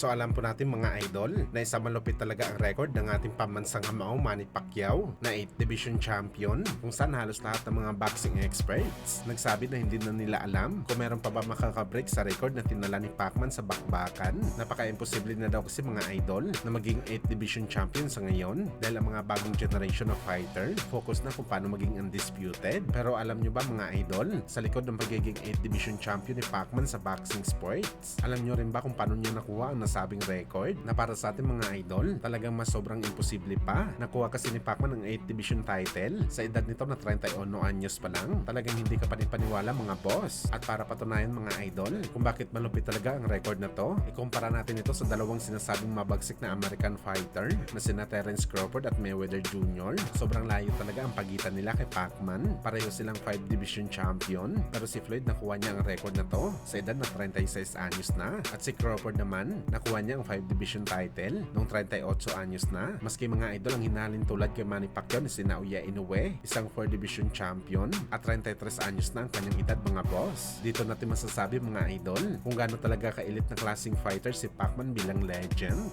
So alam po natin mga idol na isa malupit talaga ang record ng ating pambansang kamao Manny Pacquiao na 8th Division Champion, kung saan halos lahat ng mga boxing experts nagsabi na hindi na nila alam kung meron pa ba makakabreak sa record na tinala ni Pacman sa bakbakan. Napaka-imposible na daw kasi mga idol na maging 8th Division Champion sa ngayon dahil ang mga bagong generation of fighter focus na kung paano maging undisputed. Pero alam nyo ba mga idol, sa likod ng pagiging 8th Division Champion ni Pacman sa boxing sports, alam nyo rin ba kung paano niya nakuha ang nasabing record na para sa ating mga idol talagang mas sobrang imposible pa? Nakuha kasi ni Pacman ang 8th Division title sa edad nito na 31 anyos pa lang. Talagang hindi ka panipaniwala mga boss. At para patunayan mga idol kung bakit malupit talaga ang record na to, ikumpara natin ito sa dalawang sinasabing mabagsik na American fighter na sina Terence Crawford at Mayweather Jr. Sobrang layo talaga ang pagitan nila kay Pacman. Pareho silang 5th Division champion, pero si Floyd nakuha niya ang record na to sa edad na 36 anyos na, at si Crawford naman nakuha niya ang 5th Division title noong 38 anyos na. Maski mga idol ang hinalin tulad kay Manny Pacquiao ni sina Naoya Inoue, isang 4th Division champion at 33 anyos na ang kanyang edad mga boss. Dito natin masasabi mga idol kung gaano talaga ka-elite na klaseng fighter si Pacman bilang legend.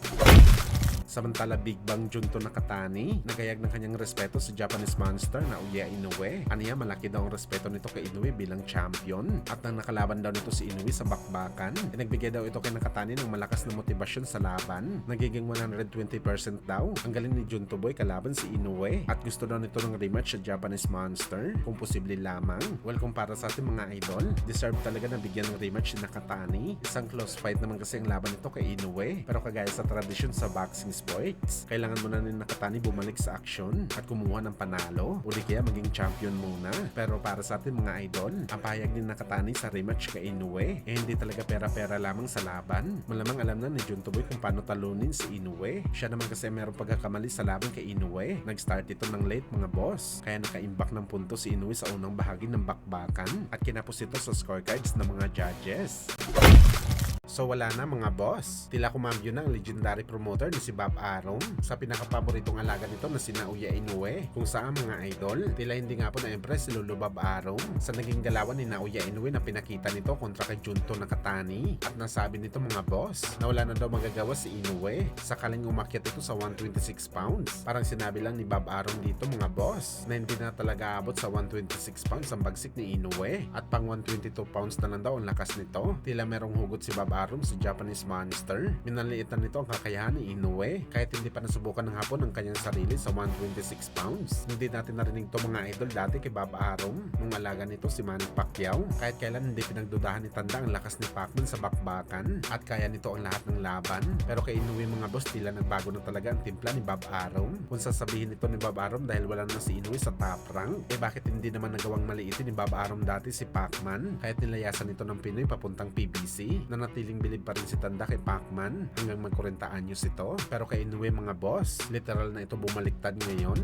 Samantala Big Bang Junto Nakatani nagayag ng kanyang respeto sa Japanese monster na Naoya Inoue. Aniya malaki daw ang respeto nito kay Inoue bilang champion, at nang nakalaban daw nito si Inoue sa bakbakan, nagbigay daw ito kay Nakatani ng malakas na motibasyon sa laban. Nagiging 120% daw ang galing ni Junto Boy kalaban si Inoue, at gusto daw nito ng rematch sa Japanese monster kung posible lamang. Well, kung para sa ating mga idol, deserve talaga na bigyan ng rematch si Nakatani. Isang close fight naman kasi ang laban nito kay Inoue, pero kagaya sa tradisyon sa boxing sports, kailangan mo na ni Nakatani bumalik sa aksyon at kumuha ng panalo o di kaya maging champion muna. Pero para sa ating mga idol, ang pahayag ni Nakatani sa rematch kay Inoue hindi talaga pera-pera lamang sa laban. Malamang alam na ni Junto Boy kung paano talunin si Inoue. Siya naman kasi mayroong pagkakamali sa laban kay Inoue. Nag-start ito ng late mga boss, kaya naka-imbak ng punto si Inoue sa unang bahagi ng bakbakan at kinapos ito sa scorecards ng mga judges. So wala na mga boss, tila kumambyo na ang legendary promoter na si Bob Arum sa pinakapaboritong alaga nito na si Naoya Inoue, kung saan mga idol, tila hindi nga po na-impress si Lolo Bob Arum sa naging galawan ni Naoya Inoue na pinakita nito kontra kay Junto Nakatani, at nasabi nito mga boss na wala na daw magagawa si Inoue sakaling umakyat ito sa 126 pounds. Parang sinabi lang ni Bob Arum dito mga boss na hindi na talaga abot sa 126 pounds ang bagsik ni Inoue, at pang 122 pounds na lang daw ang lakas nito. Tila merong hugot si Bob Arum sa Japanese monster. Minaliitan nito ang kakayahan ni Inoue kahit hindi pa nasubukan ng hapon ang kanyang sarili sa 126 pounds. Hindi natin narinig to mga idol dati kay Bob Arum nung alaga nito si Manny Pacquiao. Kahit kailan hindi pinagdudahan ni Tanda ang lakas ni Pacman sa bakbakan at kaya nito ang lahat ng laban. Pero kay Inoue mga boss, tila nagbago na talaga ang timpla ni Bob Arum. Kung sasabihin ito ni Bob Arum dahil wala na si Inoue sa top rank, bakit hindi naman nagawang maliitin ni Bob Arum dati si Pacman kahit nilayasan ito ng Pinoy papuntang PBC? Nanatiling bilib pa rin si Tanda kay Pacman hanggang mag-40 anyos ito. Pero kay Inoue mga boss, literal na ito bumaliktad ngayon.